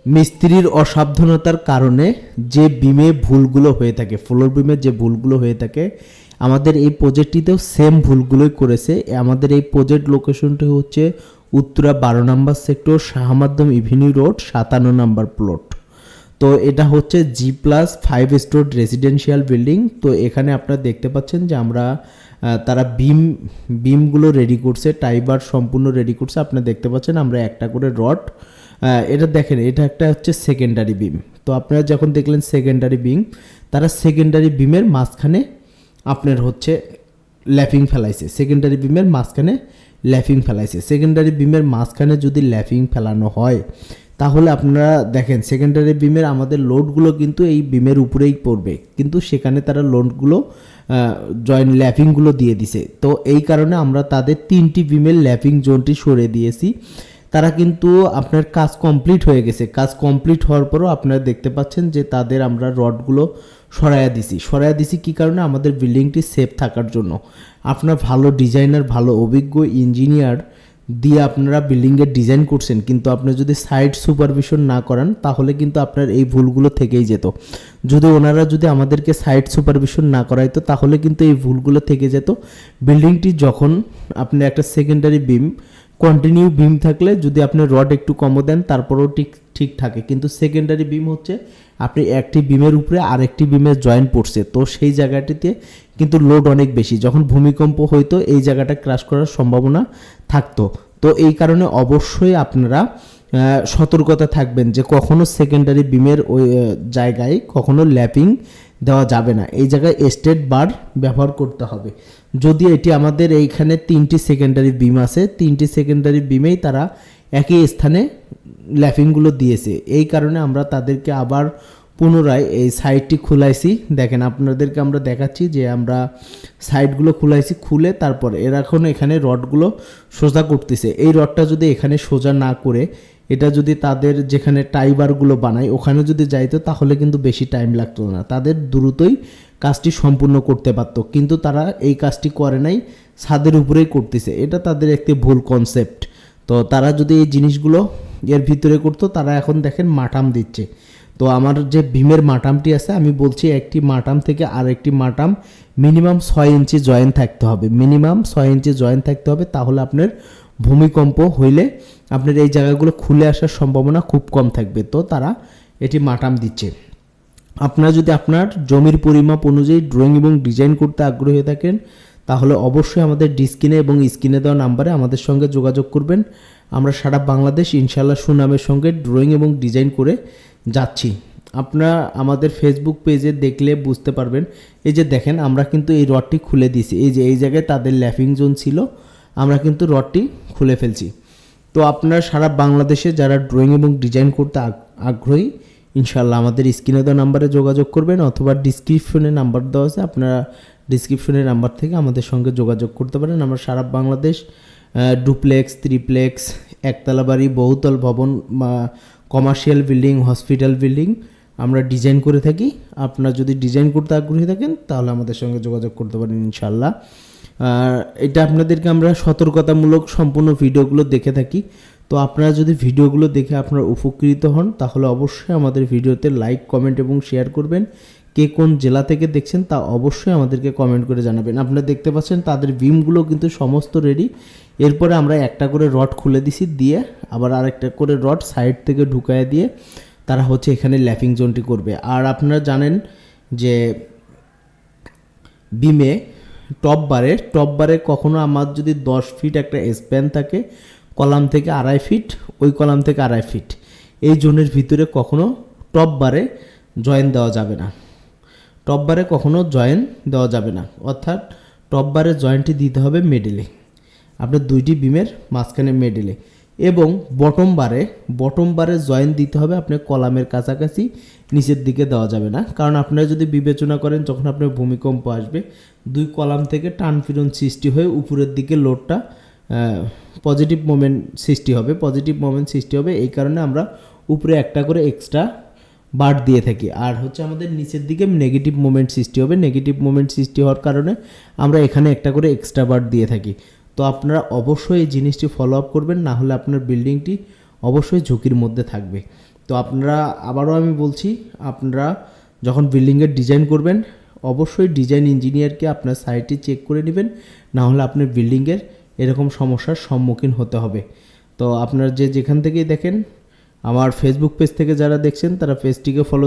মিস্ত্রির অসাবধানতার কারণে যে বিমে ভুলগুলো হয়ে থাকে, ফ্লোর বিমের যে ভুলগুলো হয়ে থাকে, আমাদের এই প্রজেক্টটিতেও সেম ভুলগুলোই করেছে। আমাদের এই প্রজেক্ট লোকেশনটি হচ্ছে উত্তরা 12 নম্বর সেক্টর, শাহমাদ্দম ইভিনিউ রোড, 57 নম্বর প্লট। তো এটা হচ্ছে G+5 স্টোর রেসিডেন্সিয়াল বিল্ডিং। তো এখানে আপনারা দেখতে পাচ্ছেন যে আমরা তারা বিমগুলো রেডি করছে, টাইবার সম্পূর্ণ রেডি করছে। আপনারা দেখতে পাচ্ছেন আমরা একটা করে রড, এটা দেখেন, এটা একটা হচ্ছে সেকেন্ডারি বিম। তো আপনারা যখন দেখলেন সেকেন্ডারি বিম, তারা সেকেন্ডারি বিমের মাঝখানে আপনার হচ্ছে ল্যাপিং ফেলাইছে। সেকেন্ডারি বিমের মাঝখানে ল্যাপিং ফেলাইছে। সেকেন্ডারি বিমের মাঝখানে যদি ল্যাপিং ফেলানো হয়, তাহলে আপনারা দেখেন সেকেন্ডারি বিমের আমাদের লোডগুলো কিন্তু এই বিমের উপরেই পড়বে, কিন্তু সেখানে তারা লোডগুলো জয়েন্ট ল্যাপিংগুলো দিয়ে দিছে। তো এই কারণে আমরা তাদের 3টি বিমের ল্যাপিং জোনটি সরিয়ে দিয়েছি। তারা কিন্তু আপনার কাজ কমপ্লিট হয়ে গেছে। কাজ কমপ্লিট হওয়ার পরও আপনারা দেখতে পাচ্ছেন যে তাদের আমরা রডগুলো সরাইয়া দিছি কী কারণে? আমাদের বিল্ডিংটি সেফ থাকার জন্য। আপনার ভালো ডিজাইনার, ভালো অভিজ্ঞ ইঞ্জিনিয়ার দিয়ে আপনারা বিল্ডিংয়ের ডিজাইন করছেন, কিন্তু আপনি যদি সাইট সুপারভিশন না করান, তাহলে কিন্তু আপনার এই ভুলগুলো থেকেই যেত। ওনারা যদি আমাদেরকে সাইট সুপারভিশন না করাইতো, তাহলে কিন্তু এই ভুলগুলো থেকে যেত। বিল্ডিংটি যখন আপনি একটা সেকেন্ডারি বিম, কন্টিনিউ বিম থাকলে যদি আপনি রড একটু কমও দেন তারপরেও ঠিক থাকে, কিন্তু সেকেন্ডারি বিম হচ্ছে আপনি একটি বিমের উপরে আরেকটি বিমের জয়েন্ট পড়ছে, তো সেই জায়গাটিতে কিন্তু লোড অনেক বেশি। যখন ভূমিকম্প হইতো এই জায়গাটা ক্রাশ করার সম্ভাবনা থাকতো। তো এই কারণে অবশ্যই আপনারা সতর্কতা থাকবেন যে কখনো সেকেন্ডারি বিমের ওই জায়গায় কখনো ল্যাপিং দেওয়া যাবে না। এই জায়গায় স্টেট বার ব্যবহার করতে হবে। যদি এটি আমাদের এইখানে 3টি সেকেন্ডারি বিম আছে, 3টি সেকেন্ডারি বিমেই তারা একই স্থানে ল্যাপিংগুলো দিয়েছে। এই কারণে আমরা তাদেরকে আবার পুনরায় এই সাইডটি খুলাইছি। দেখেন আপনাদেরকে আমরা দেখাচ্ছি যে আমরা সাইডগুলো খুলাইছি, খুলে তারপর এখন এখানে রডগুলো সোজা করতেছে। এই রডটা যদি এখানে সোজা না করে এটা যদি তাদের যেখানে টাইবারগুলো বানায় ওখানে যদি যাইতো, তাহলে কিন্তু বেশি টাইম লাগতো না, তাদের দ্রুতই কাজটি সম্পূর্ণ করতে পারতো। কিন্তু তারা এই কাজটি করে নাই, ছাদের উপরেই করতেছে। এটা তাদের একটি ভুল কনসেপ্ট। তো তারা যদি এই জিনিসগুলো এর ভিতরে করতো, তারা এখন দেখেন মাটাম দিচ্ছে। তো আমার যে ভীমের মাটামটি আছে, আমি বলছি একটি মাটাম থেকে আরেকটি মাটাম মিনিমাম 6 ইঞ্চি জয়েন্ট থাকতে হবে, মিনিমাম 6 ইঞ্চি জয়েন্ট থাকতে হবে। তাহলে আপনার ভূমিকম্প হইলে আপনার এই জায়গাগুলো খুলে আসার সম্ভাবনা খুব কম থাকবে। তো তারা এটি মাটাম দিচ্ছে। আপনারা যদি আপনার জমির পরিমাপ অনুযায়ী ড্রয়িং এবং ডিজাইন করতে আগ্রহী হয়ে থাকেন, তাহলে অবশ্যই আমাদের ডিসক্রিনে এবং স্ক্রিনে দেওয়া নাম্বারে আমাদের সঙ্গে যোগাযোগ করবেন। আমরা সারা বাংলাদেশ ইনশাআল্লাহ সুনামের সঙ্গে ড্রয়িং এবং ডিজাইন করে যাচ্ছি। আপনারা আমাদের ফেসবুক পেজে দেখলে বুঝতে পারবেন। এই যে দেখেন আমরা কিন্তু এই রডটি খুলে দিয়েছি। এই যে এই জায়গায় তাদের ল্যাপিং জোন ছিল, আমরা কিন্তু রডটি খুলে ফেলছি। তো আপনারা সারা বাংলাদেশে যারা ড্রয়িং এবং ডিজাইন করতে আগ্রহী, ইনশাআল্লাহ আমাদের স্ক্রিনে দেওয়া নাম্বারে যোগাযোগ করবেন, অথবা ডিসক্রিপশনে নাম্বার দেওয়া আছে, আপনারা ডিসক্রিপশনের নাম্বার থেকে আমাদের সঙ্গে যোগাযোগ করতে পারেন। আমরা সারা বাংলাদেশ ডুপ্লেক্স, ত্রিপ্লেক্স, একতলা বাড়ি, বহুতল ভবন, কমার্শিয়াল বিল্ডিং, হসপিটাল বিল্ডিং আমরা ডিজাইন করে থাকি। আপনারা যদি ডিজাইন করতে আগ্রহী থাকেন তাহলে আমাদের সঙ্গে যোগাযোগ করতে পারেন ইনশাআল্লাহ। এটা আপনাদেরকে আমরা সতর্কতামূলক সম্পূর্ণ ভিডিওগুলো দেখে থাকি। তো আপনারা যদি ভিডিওগুলো দেখে আপনারা উপকৃত হন, তাহলে অবশ্যই আমাদের ভিডিওতে লাইক, কমেন্ট এবং শেয়ার করবেন। কে কোন জেলা থেকে দেখছেন তা অবশ্যই আমাদেরকে কমেন্ট করে জানাবেন। আপনারা দেখতে পাচ্ছেন তাদের বিমগুলো কিন্তু সমস্ত রেডি। এরপরে আমরা একটা করে রড খুলে দিছি, দিয়ে আবার আরেকটা করে রড সাইড থেকে ঢুকায় দিয়ে তারা হচ্ছে এখানে ল্যাপিং জোনটি করবে। আর আপনারা জানেন যে বিমে টপ বারে কখনো আমার যদি 10 ফিট একটা স্প্যান থাকে, কলাম থেকে 2.5 ফিট, ওই কলাম থেকে 2.5 ফিট, এই জোনের ভিতরে কখনো টপ বারে জয়েন দেওয়া যাবে না। টপ বারে কখনো জয়েন দেওয়া যাবে না, অর্থাৎ টপ বারে জয়েন্টটি দিতে হবে মিডলে, আপনার 2টি বিমের মাঝখানে মিডলে। এবং বটম বারে জয়েন দিতে হবে আপনার কলামের কাছাকাছি, নিচের দিকে দেওয়া যাবে না। কারণ আপনারা যদি বিবেচনা করেন যখন আপনার ভূমিকম্প আসবে, 2 কলাম থেকে টান ফিরন সৃষ্টি হয়ে উপরের দিকে লোডটা পজিটিভ মোমেন্ট সৃষ্টি হবে। এই কারণে আমরা উপরে একটা করে এক্সট্রা বার দিয়ে থাকি। আর হচ্ছে আমাদের নিচের দিকে নেগেটিভ মোমেন্ট সৃষ্টি হবে। নেগেটিভ মোমেন্ট সৃষ্টি হওয়ার কারণে আমরা এখানে একটা করে এক্সট্রা বার দিয়ে থাকি। তো আপনারা অবশ্যই এই জিনিসটি ফলো আপ করবেন, না হলে আপনার বিল্ডিংটি অবশ্যই ঝুঁকির মধ্যে থাকবে। তো আপনারা আবারও আমি বলছি, আপনারা যখন বিল্ডিংয়ের ডিজাইন করবেন অবশ্যই ডিজাইন ইঞ্জিনিয়ারকে আপনার সাইটে চেক করে নেবেন, না হলে আপনার বিল্ডিংয়ের এরকম সমস্যার সম্মুখীন হতে হবে। তো আপনারা যেখান থেকেই দেখেন, আমার ফেসবুক পেজ থেকে যারা দেখছেন তারা পেজটিকে ফলো